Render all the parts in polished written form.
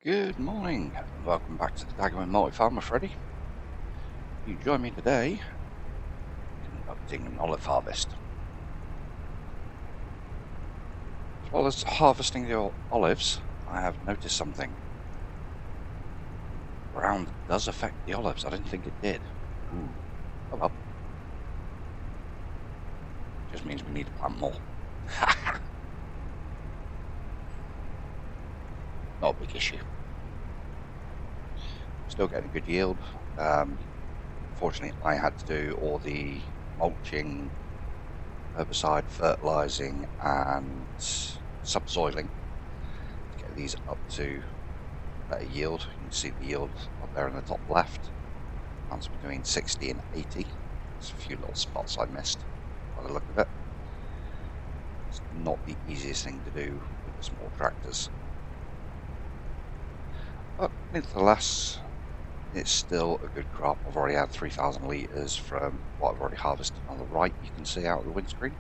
Good morning, and welcome back to the Daggerwin Multifarm with Freddy. You join me today conducting an olive harvest. As well as harvesting the olives, I have noticed something. Ground does affect the olives. I didn't think it did. Ooh. Oh well. Just means we need to plant more. Not a big issue. Still getting a good yield. Fortunately, I had to do all the mulching, herbicide, fertilizing, and subsoiling to get these up to better yield. You can see the yield up there in the top left. That's between 60 and 80. There's a few little spots I missed by the look of it. It's not the easiest thing to do with the small tractors. But nevertheless, it's still a good crop. I've already had 3,000 litres from what I've already harvested on the right, you can see out of the windscreen.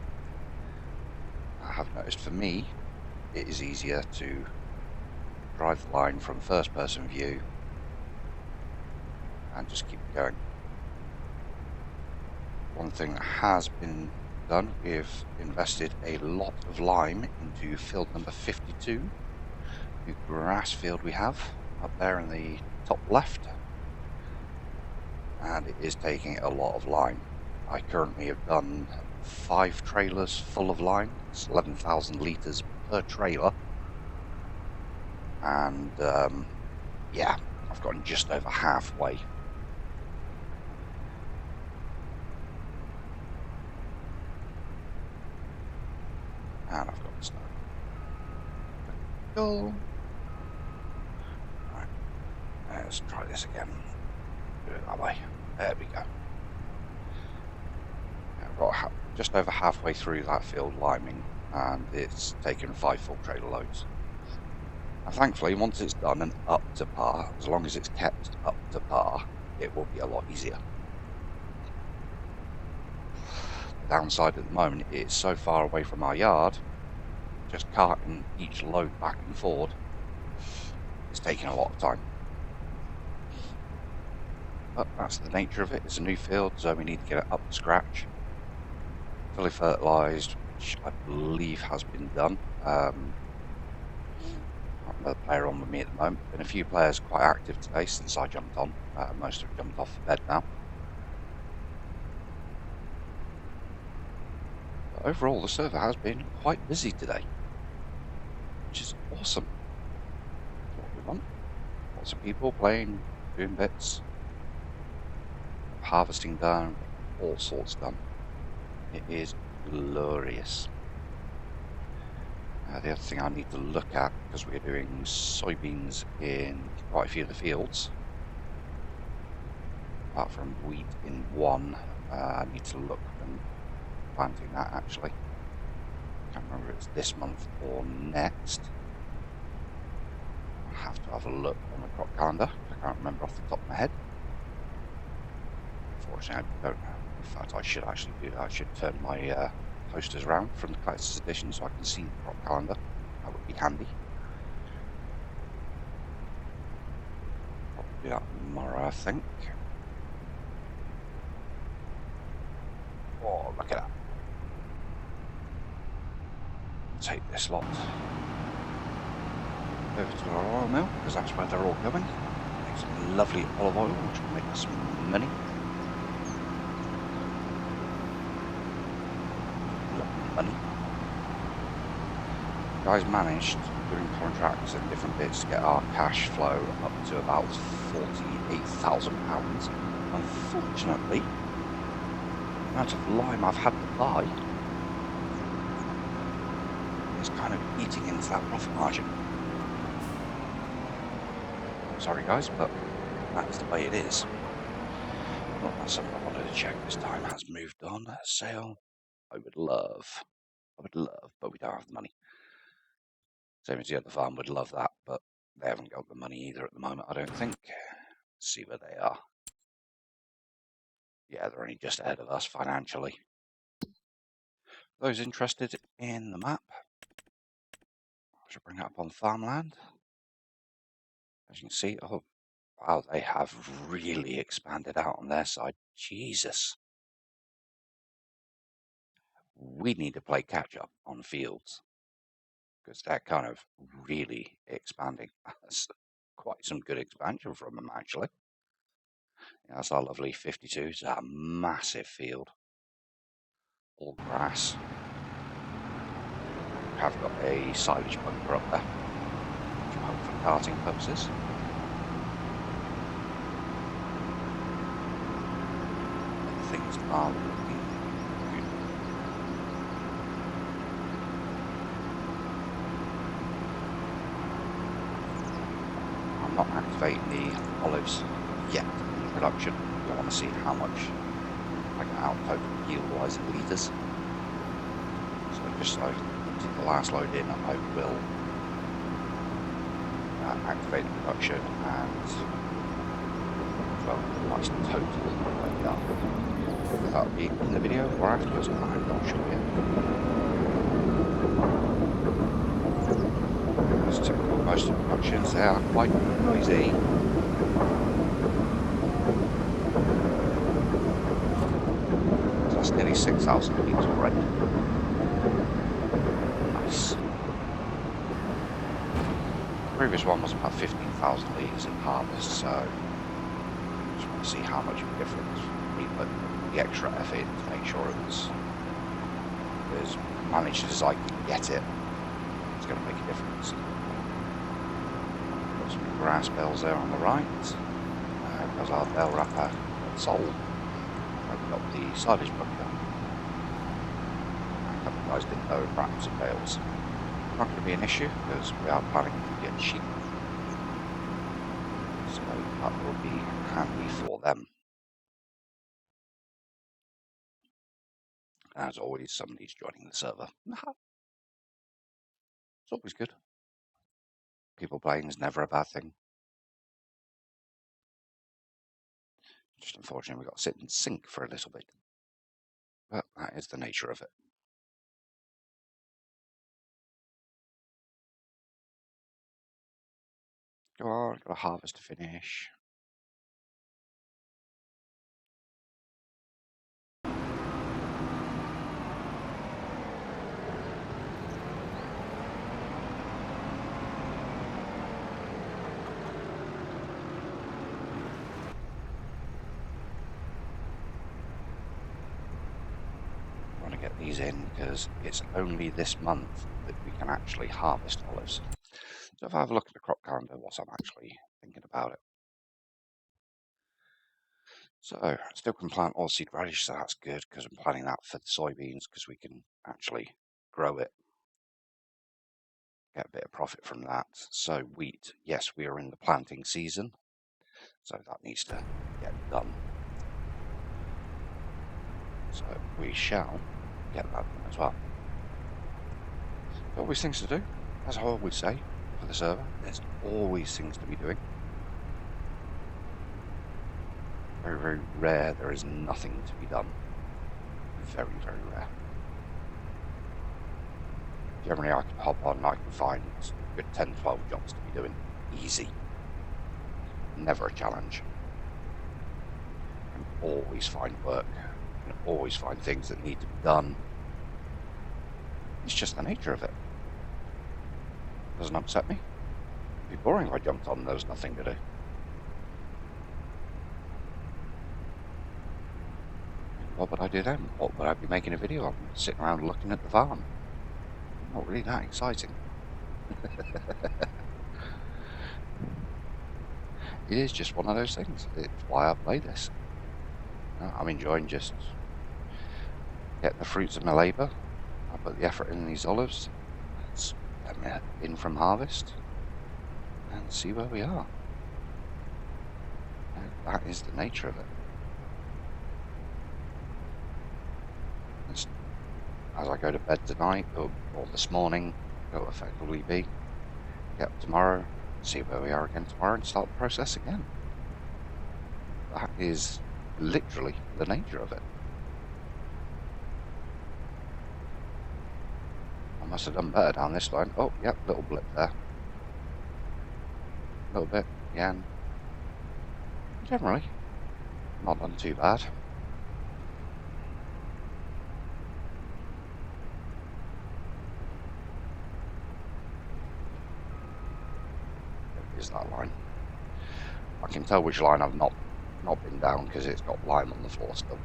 I have noticed for me, it is easier to drive the line from first person view and just keep it going. One thing that has been done, we've invested a lot of lime into field number 52, new grass field we have up there in the top left, and it is taking a lot of lime. I currently have done 5 trailers full of lime. It's 11,000 litres per trailer, and yeah, I've gotten just over halfway. And I've got the snow. Go. Right, let's try this again. Do it that way. There we go. I've got just over halfway through that field liming, and it's taken 5 full trailer loads. And thankfully, once it's done and up to par, as long as it's kept up to par, it will be a lot easier. The downside at the moment, it's so far away from our yard, just carting each load back and forward is taking a lot of time. But that's the nature of it. It's a new field, so we need to get it up to scratch. Fully fertilised, which I believe has been done. Another player on with me at the moment. Been a few players quite active today since I jumped on. Most have jumped off the bed now. But overall, the server has been quite busy today, which is awesome. That's what we want. Lots of people playing, doing bits, harvesting done, all sorts done. It is glorious. The other thing I need to look at, because we're doing soybeans in quite a few of the fields, apart from wheat in one, I need to look when planting that actually. I can't remember if it's this month or next. I'll have to have a look on the crop calendar. I can't remember off the top of my head. Unfortunately, I don't know. In fact, I should actually do that. I should turn my posters around from the collector's edition so I can see the crop calendar. That would be handy. Probably do that tomorrow, I think. Oh, look at that. Take this lot over to our oil mill, because that's where they're all going. Make some lovely olive oil, which will make us some money. Money. Guys managed, doing contracts and different bits, to get our cash flow up to about £48,000. Unfortunately, the amount of lime I've had to buy is kind of eating into that profit margin. I'm sorry guys, but that's the way it is. Well, that's something I wanted to check this time. Has moved on. Sale. I would love, but we don't have the money. Same as the other farm would love that, but they haven't got the money either at the moment, I don't think. Let's see where they are. Yeah, they're only just ahead of us financially. Those interested in the map, I should bring it up on farmland. As you can see, oh wow, they have really expanded out on their side. Jesus. We need to play catch up on fields because they're kind of really expanding. That's quite some good expansion from them, actually. Yeah, that's our lovely 52. It's a massive field, all grass. We have got a silage bunker up there, which will help for carting purposes. But things are looking good. I'm not activating the olives yet in production. I want to see how much I can output yield-wise in litres. So just so I did the last load in, I will activate the production and well, nice total like that. Whether that'll be in the video or afterwards, I'm not sure yet. As typical, most of the productions, they are quite noisy. So that's nearly 6,000 litres already. Nice. The previous one was about 15,000 litres in harvest, so just want to see how much of a difference we put the extra effort in to make sure it was as managed as I can get it. It's going to make a difference. Got some grass bells there on the right. Because our bell wrapper sold. I've got the silage bunker. A couple of guys didn't know wraps and bales. Not going to be an issue because we are planning to get sheep. So that will be handy for them. As always, somebody's joining the server. It's always good. People playing is never a bad thing. Just unfortunately, we've got to sit and sink for a little bit. But that is the nature of it. Go on, got a harvest to finish. Get these in because it's only this month that we can actually harvest olives. So if I have a look at the crop calendar, what I'm actually thinking about it. So still can plant oilseed radish, so that's good because I'm planting that for the soybeans because we can actually grow it, get a bit of profit from that. So wheat, yes, we are in the planting season, so that needs to get done. So we shall get that done as well. There's always things to do, as I always say for the server. There's always things to be doing. Very, very rare there is nothing to be done. Very, very rare. Generally, I can hop on and I can find a good 10, 12 jobs to be doing. Easy. Never a challenge. You can always find work. You can always find things that need to be done. It's just the nature of it. Doesn't upset me. It'd be boring if I jumped on and there was nothing to do. What would I do then? What would I be making a video of? Sitting around looking at the farm. Not really that exciting. It is just one of those things. It's why I play this. I'm enjoying just getting the fruits of my labour. I put the effort in these olives. Let's let me in from harvest and see where we are. And that is the nature of it. As I go to bed tonight or this morning, it'll effectively be get up tomorrow, see where we are again tomorrow, and start the process again. That is literally the nature of it. I must have done better down this line. Oh, yep, little blip there. A little bit. again. Generally, not done too bad. Is that line? I can tell which line I've not been down because it's got lime on the floor still.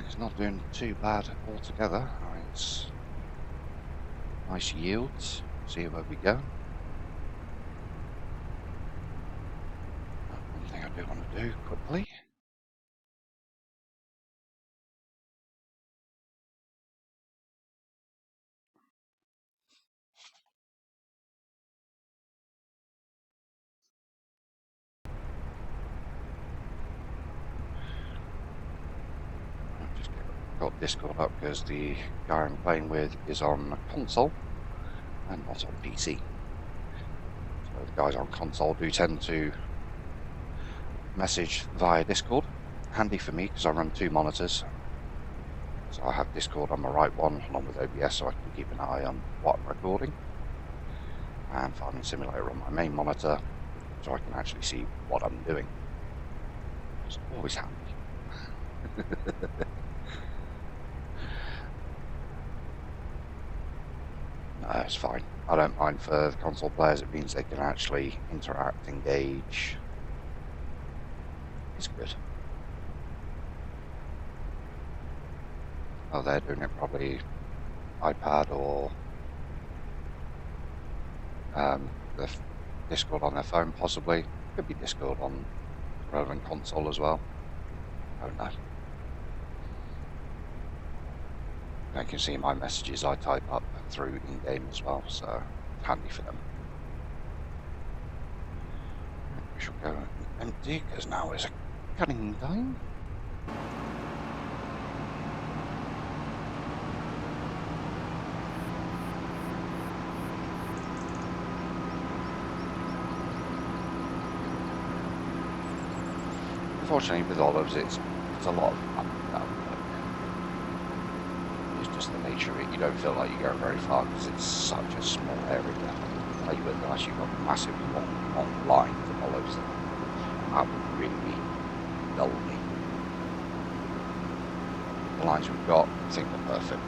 It's not doing too bad altogether. It's nice yields. See where we go. One thing I do want to do quickly. Just got Discord up because the guy I'm playing with is on console and not on PC. So the guys on console do tend to message via Discord. Handy for me because I run 2 monitors. So I have Discord on my right one along with OBS so I can keep an eye on what I'm recording. And Farming Simulator on my main monitor so I can actually see what I'm doing. It's always handy. No, it's fine. I don't mind for the console players. It means they can actually interact, engage. It's good. Oh, they're doing it probably iPad or the Discord on their phone, possibly. Could be Discord on the relevant console as well. I don't know. They can see my messages I type up through in-game as well, so it's handy for them. We shall go empty, because now is a cutting time. Unfortunately, with olives, it's a lot of up and down work. It's just the nature of it. You don't feel like you're going very far because it's such a small area to play with. Unless you've got massive long lines of olives, that would really dull me. The lines we've got, I think they're perfect.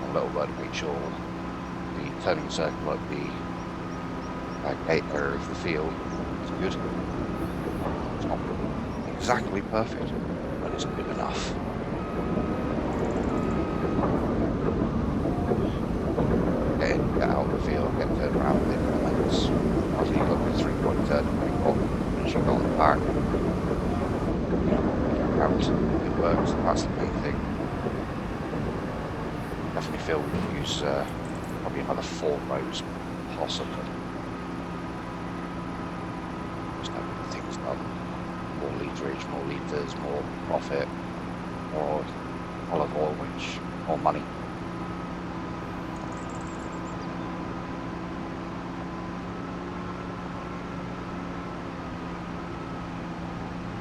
A little bit to make sure the turning circle at the gate area of the field is good. It's not exactly perfect, but it's good enough. Get out of the field, get turned around within moments. After you've got the 3-point turn, once you've got on the back, get around, it works, that's the main thing. Definitely feel we could use probably another 4 rows, possibly. Just know the things done. More literage, more litres, more profit, more olive oil, which more money.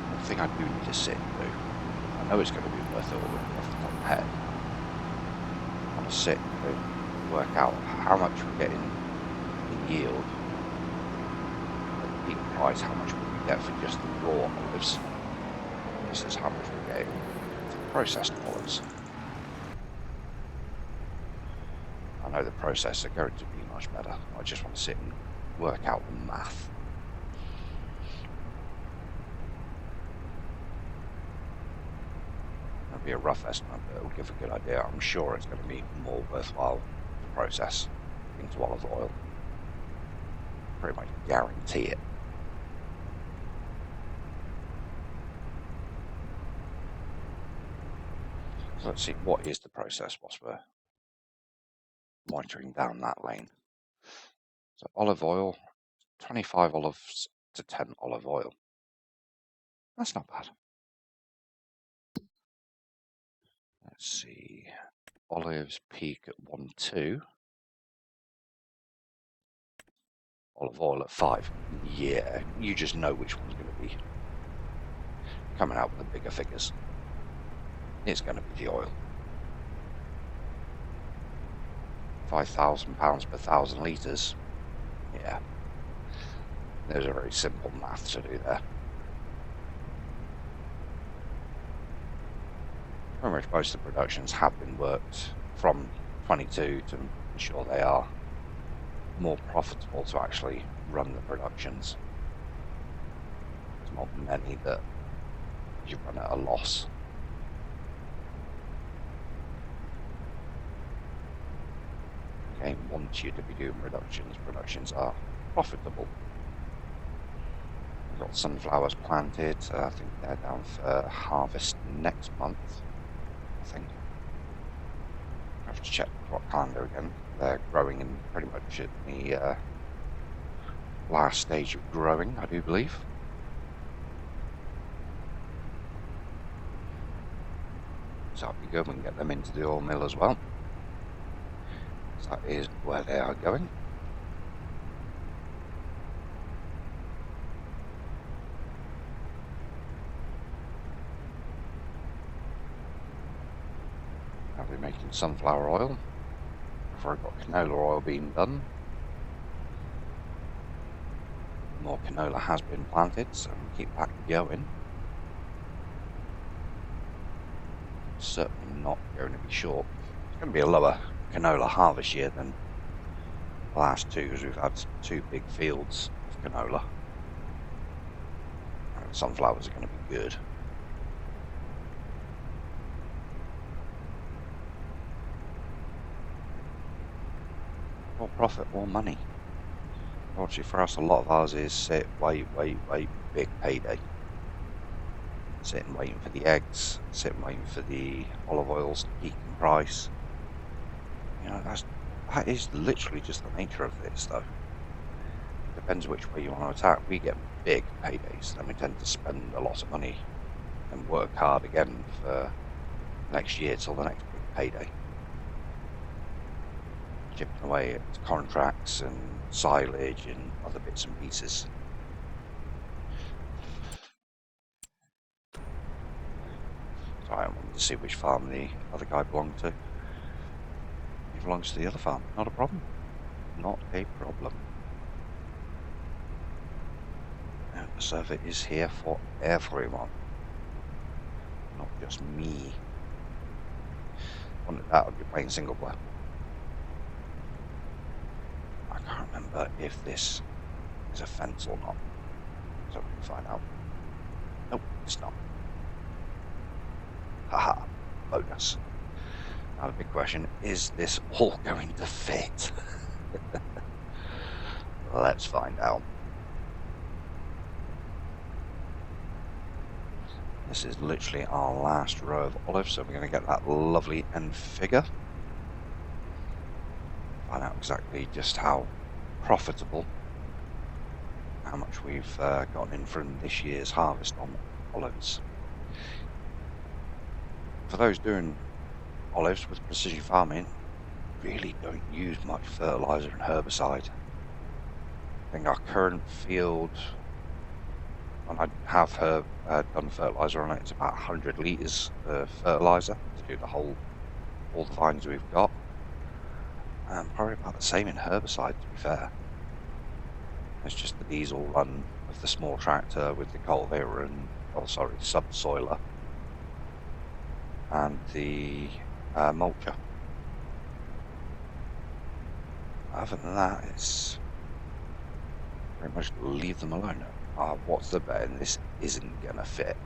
One thing I do need to sit and do, I know it's going to be worth it all off the top of my head. I want to sit and work out how much we're getting in yield at the peak price, how much we get for just the raw olives. This is how much we're getting for the processed olives. I know the processed are going to be much better. I just want to sit and work out the math. It'll be a rough estimate, but it'll give a good idea. I'm sure it's going to be more worthwhile to process into olive oil. Pretty much guarantee it. So let's see, what is the process whilst we're monitoring down that lane? So olive oil, 25 olives to 10 olive oil. That's not bad. Let's see, olives peak at 1.2. Olive oil at 5. Yeah, you just know which one's going to be coming out with the bigger figures. It's going to be the oil. £5,000 per 1,000 litres. Yeah. There's a very simple math to do there. Pretty much most of the productions have been worked from 22 to ensure they are more profitable to actually run the productions. There's not many that you run at a loss. The game wants you to be doing productions. Productions are profitable. We've got sunflowers planted. I think they're down for harvest next month. I think. I have to check the crop calendar again. They're growing in pretty much at the last stage of growing, I do believe. So that'll be good. We can get them into the oil mill as well. So that is where they are going. I'll be making sunflower oil. Before I've got canola oil being done. More canola has been planted, so we'll keep that going. Certainly not going to be short. It's going to be a lower canola harvest year than the last two, because we've had 2 big fields of canola. And sunflowers are going to be good. More profit, more money. Fortunately for us, a lot of ours is sit, wait, big payday. Sitting waiting for the eggs, sitting waiting for the olive oils to peak in price. You know, that is literally just the nature of this, though. Depends which way you want to attack. We get big paydays, then we tend to spend a lot of money and work hard again for next year till the next big payday. Chipping away at contracts and silage and other bits and pieces. So I wanted to see which farm the other guy belonged to. He belongs to the other farm. Not a problem. Not a problem. And the server is here for everyone. Not just me. Wanted that, I'd be playing single player. I can't remember if this is a fence or not. So we can find out. Nope, it's not. Haha, bonus. Now the big question, is this all going to fit? Let's find out. This is literally our last row of olives, so we're going to get that lovely end figure. Find out exactly just how profitable, how much we've gotten in from this year's harvest on olives. For those doing olives with precision farming, really don't use much fertilizer and herbicide. I think our current field, and I have done fertilizer on it, it's about 100 litres of fertilizer to do all the vines we've got. And probably about the same in herbicide, to be fair. It's just the diesel run of the small tractor with the cultivator and, subsoiler, and the mulcher. Other than that, it's pretty much leave them alone. What's the bet? And this isn't going to fit.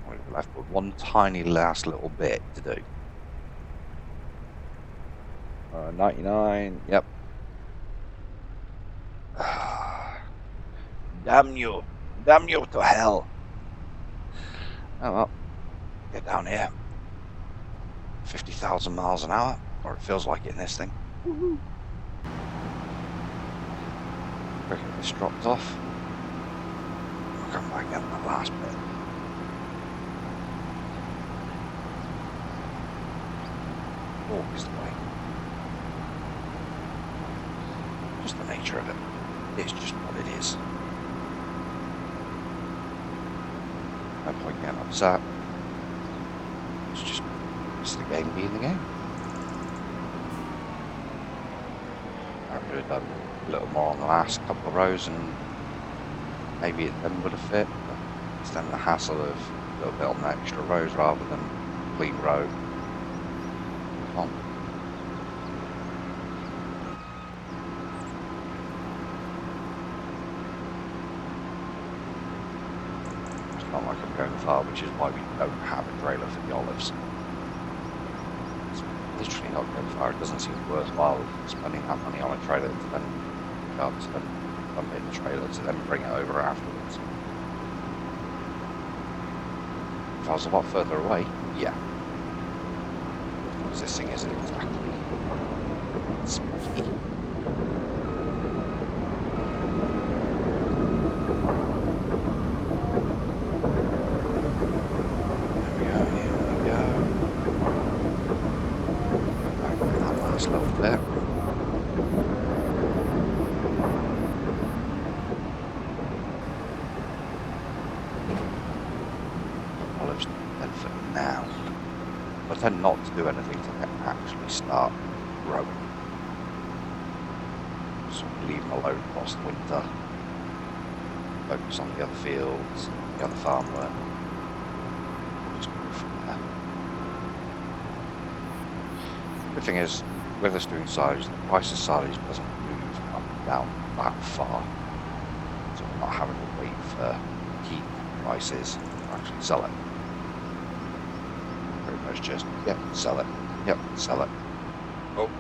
We're left with one tiny last little bit to do. 99, yep. Damn you to hell. Oh well, get down here. 50,000 miles an hour, or it feels like it in this thing. Woohoo! Quickly this dropped off. I'll come back in that last bit. Always the way. Just the nature of it. It's just what it is. No point getting upset. game being the game. I could have done a little more on the last couple of rows and maybe it then would have fit, but it's then the hassle of a little bit on the extra rows rather than clean row. On. It's not like I'm going far, which is why we don't have a trailer for the olives. It's literally not going far. It doesn't seem worthwhile spending that money on a trailer to then dump it in the trailer to then bring it over afterwards. If I was a lot further away, yeah. Because this thing isn't exactly speedy. Here we go. Go back to that last little bit. Olives dead for now. I tend not to do anything to actually start growing. So leave them alone across the winter. Focus on the other fields, the other farmwork. Just go from there. The thing is, with us doing silage, the price of silage doesn't move up and down that far. So we're not having to wait for key prices to actually sell it. Pretty much just, yep, sell it. Yep, sell it. Oh,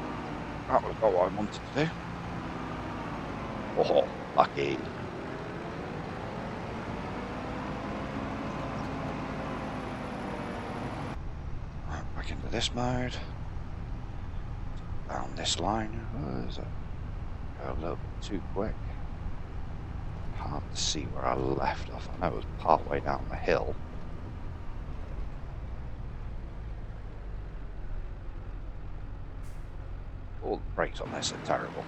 that was not what I wanted to do. Oh, lucky. Right, back into this mode. Down this line. Go a little bit too quick. Hard to see where I left off. I know it was part way down the hill. All the brakes on this are terrible.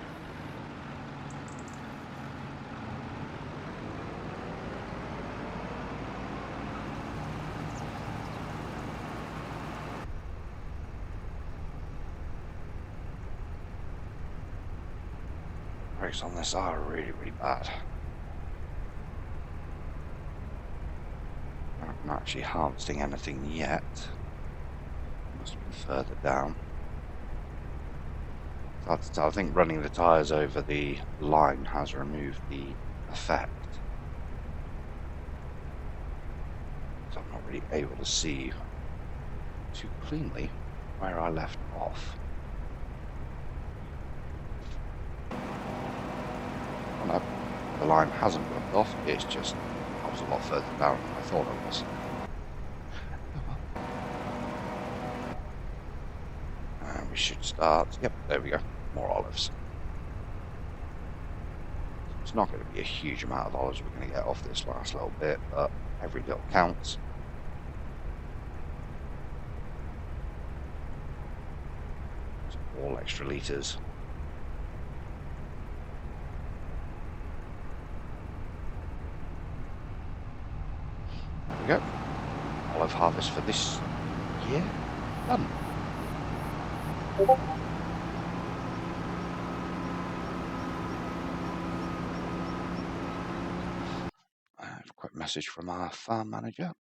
Brakes on this are really, really bad. I'm not actually harvesting anything yet. Must be further down. I think running the tyres over the line has removed the effect. So I'm not really able to see too cleanly where I left off. Oh no, the line hasn't rubbed off, it's just I was a lot further down than I thought I was. And we should start, yep, there we go, more olives. It's not going to be a huge amount of olives we're going to get off this last little bit, but every little counts. So all extra litres. There we go. Olive harvest for this year done. I have a quick message from our farm manager.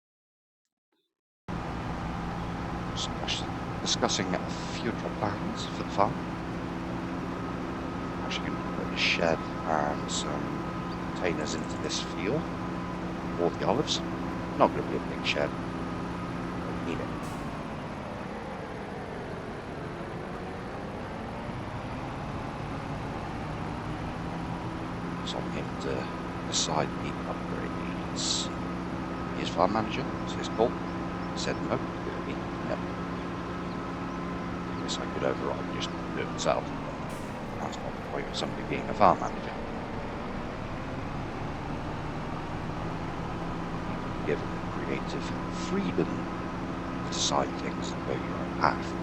Discussing future plans for the farm. Actually going to put a shed and some containers into this field for the olives. Not going to be a big shed. Don't need it. It's on him to decide the upgrades. He is farm manager, so it's cool. He said no, do it. Yep. I guess I could override just do it myself. That's not the point of somebody being a farm manager. Given creative freedom to decide things and go your own path.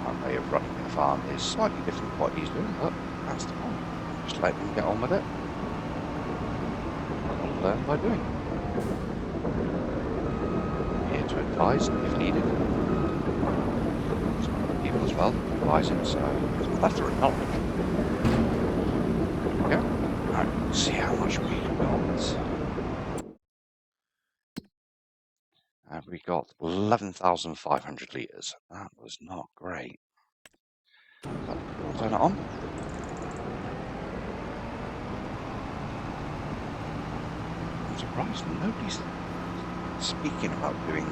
My way of running the farm is slightly different to what he's doing, but that's the point. Just let him get on with it. learn by doing. I'm here to advise if needed. Some other people as well advising, so there's a plethora of knowledge. There we go. Right, let's see how much we got. And we got 11,500 litres. That was not great. I'll turn it on. I'm surprised nobody's speaking about doing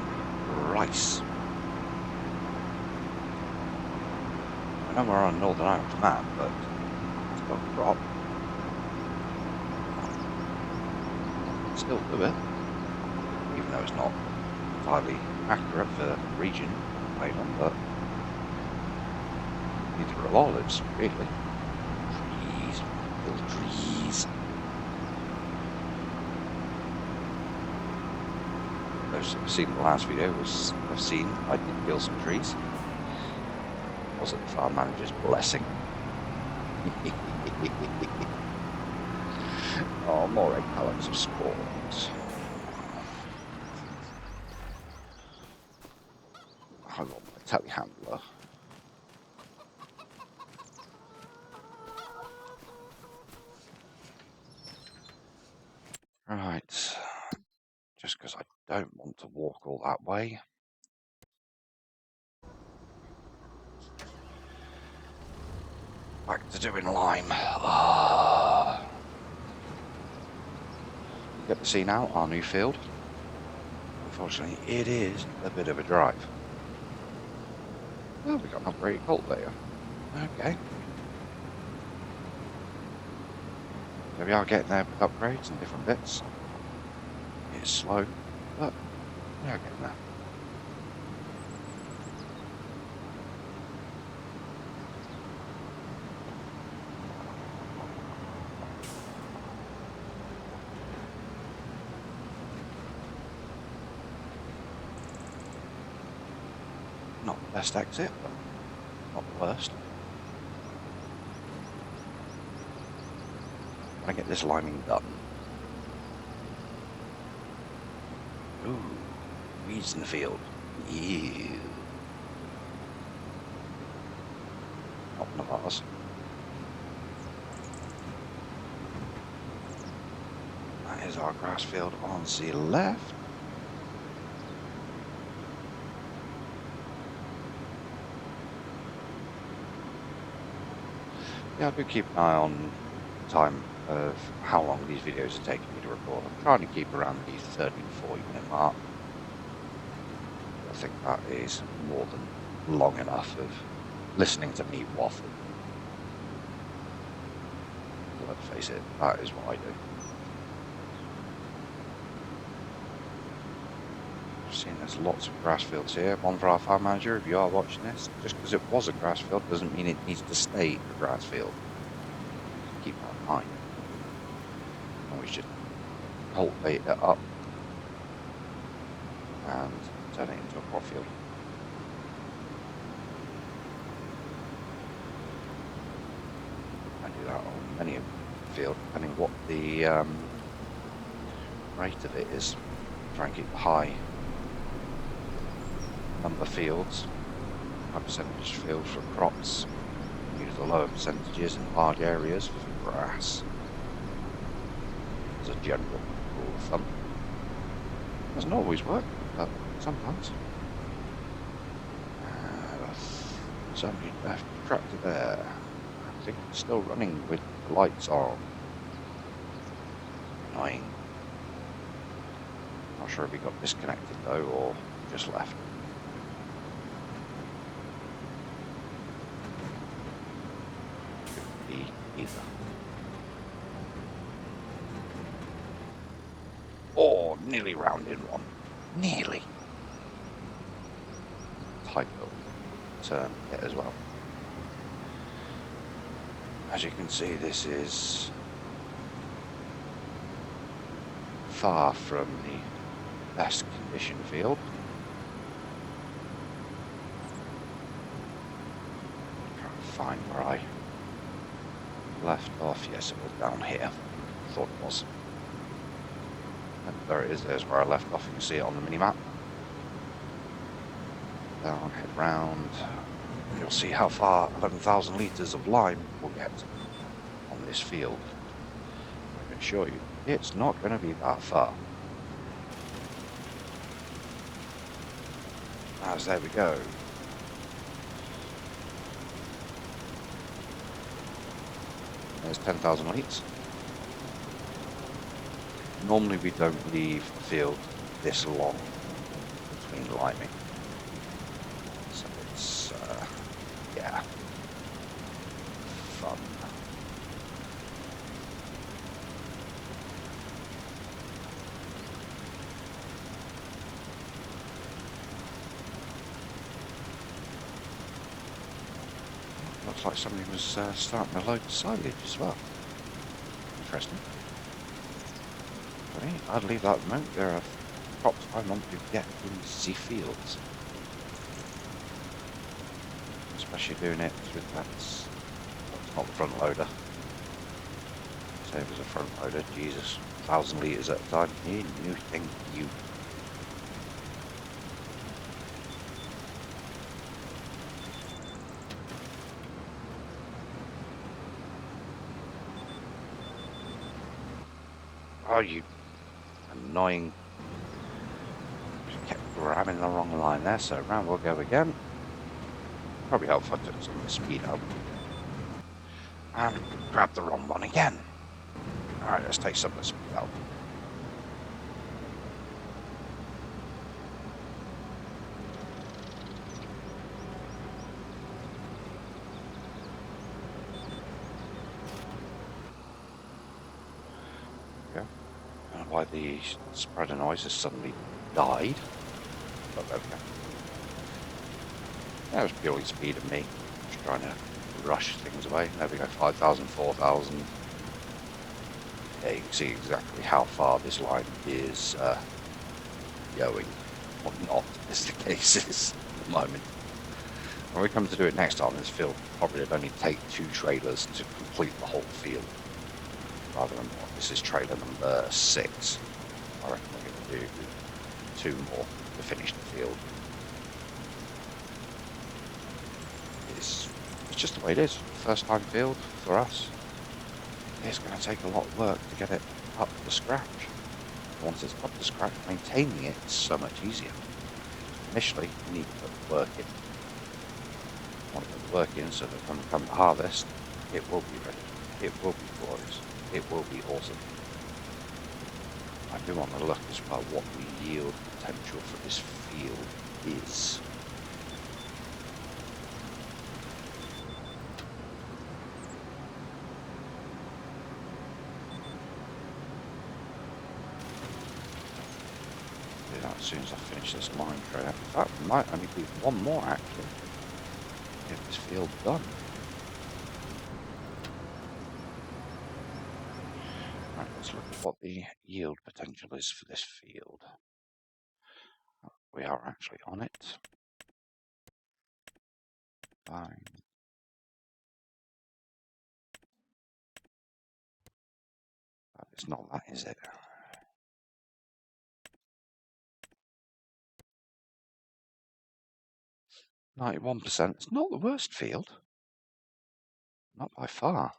rice. I know we're on Northern Irish map, but it's got a crop. Still do it, even though it's not entirely accurate for the region played on, but neither are olives, really. Trees, little trees. Those who've seen the last video have seen I did kill some trees. Was it the farm manager's blessing? Oh, more egg pellets have spawned. I got my telehandler. Right. Just because I don't want to walk all that way. Back to doing lime. You get to see now our new field. Unfortunately, it is a bit of a drive. Well, we got an upgraded cultivator. Okay. So we are getting there with upgrades and different bits. It's slow, but we are getting there. Not the best exit, but not the worst. When I get this liming done. Ooh, weeds in the field. Ew. Not one of ours. That is our grass field on the left. Yeah, I do keep an eye on time of how long these videos are taking me to record. I'm trying to keep around the 30 to 40 minute mark. I think that is more than long enough of listening to me waffle. Let's face it, that is what I do. I've seen there's lots of grass fields here. One for our farm manager, if you are watching this. Just because it was a grass field doesn't mean it needs to stay a grass field. Keep that in mind. And we should cultivate it up and turn it into a crop field. I do that on many a field, depending what the rate of it is. Try and keep the high number fields, high percentage fields for crops. Use the lower percentages in large areas for grass. As a general rule of thumb. Doesn't always work, but sometimes. Somebody left the tractor there. I think it's still running with the lights on. Annoying. Not sure if he got disconnected though, or just left. Could be either. Oh, nearly rounded one. Nearly. Typo. Turn it as well. As you can see, this is far from the best condition field. Try to find where I left off. Yes, it was down here. Thought it was. And there it is, there's where I left off. You can see it on the mini-map. Down, head round. You'll see how far 11,000 litres of lime will get on this field. I can assure you, it's not going to be that far. As there we go. There's 10,000 litres. Normally we don't leave the field this long between liming. So it's, yeah, fun. Looks like somebody was starting to load the silage as well. Interesting. Okay, I'd leave that at the moment. There are crops I want to get in the fields. Especially doing it with that's not the front loader. Say it was a front loader, Jesus. 1,000 litres at a time. You think you. Oh, you annoying. Kept grabbing the wrong line there, so round we'll go again. Probably help if I took some of the speed out. And grab the wrong one again. Alright, let's take some of the speed out. Okay. I don't know why the spreader noise has suddenly died. But there we go. That was purely speed of me. Just trying to rush things away. There we go, 5,000, 4,000. Yeah, you can see exactly how far this line is going, or not, as the case is at the moment. When we come to do it next time, this field probably would only take 2 trailers to complete the whole field, rather than what, this is trailer number 6. I reckon we're going to do 2 more to finish the field. It's just the way it is. First time field for us. It's going to take a lot of work to get it up to scratch. Once it's up to scratch, maintaining it is so much easier. Initially, you need to put the work in. You want to put the work in so that when we come to harvest, it will be ready. It will be glorious. It will be awesome. I do want to look as well what the yield potential for this field is. As soon as I finish this line trade. That might only be one more actually. Get this field done. Right, let's look at what the yield potential is for this field. We are actually on it. Fine. But it's not that, is it? 91%. It's not the worst field. Not by far.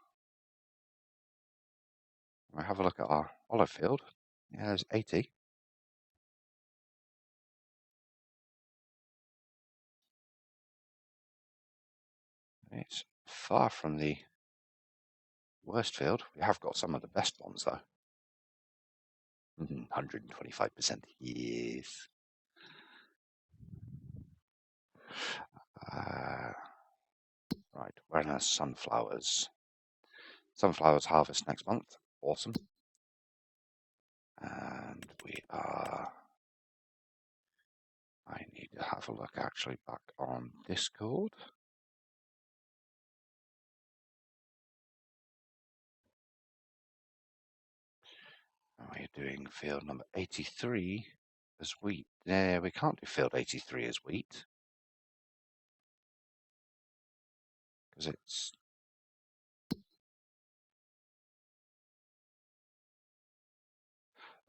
We have a look at our olive field. Yeah, there's 80. It's far from the worst field. We have got some of the best ones though. 125%. Yes. Right, where are sunflowers? Sunflowers harvest next month. Awesome. And we are... I need to have a look actually back on Discord. We're doing field number 83 as wheat. Yeah, we can't do field 83 as wheat. Because it's...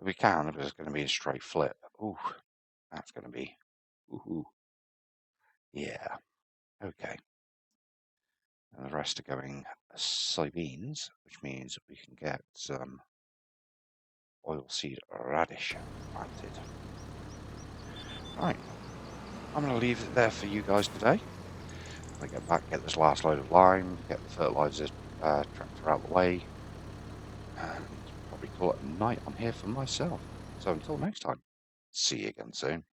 We can, but it's going to be a straight flip. Ooh, that's going to be, ooh, yeah, okay. And the rest are going soybeans, which means we can get some oilseed radish planted. Right, I'm going to leave it there for you guys today. I'm going to get back, get this last load of lime, get the fertilizer tractor out of the way, and probably call it a night on here for myself. So until next time, see you again soon.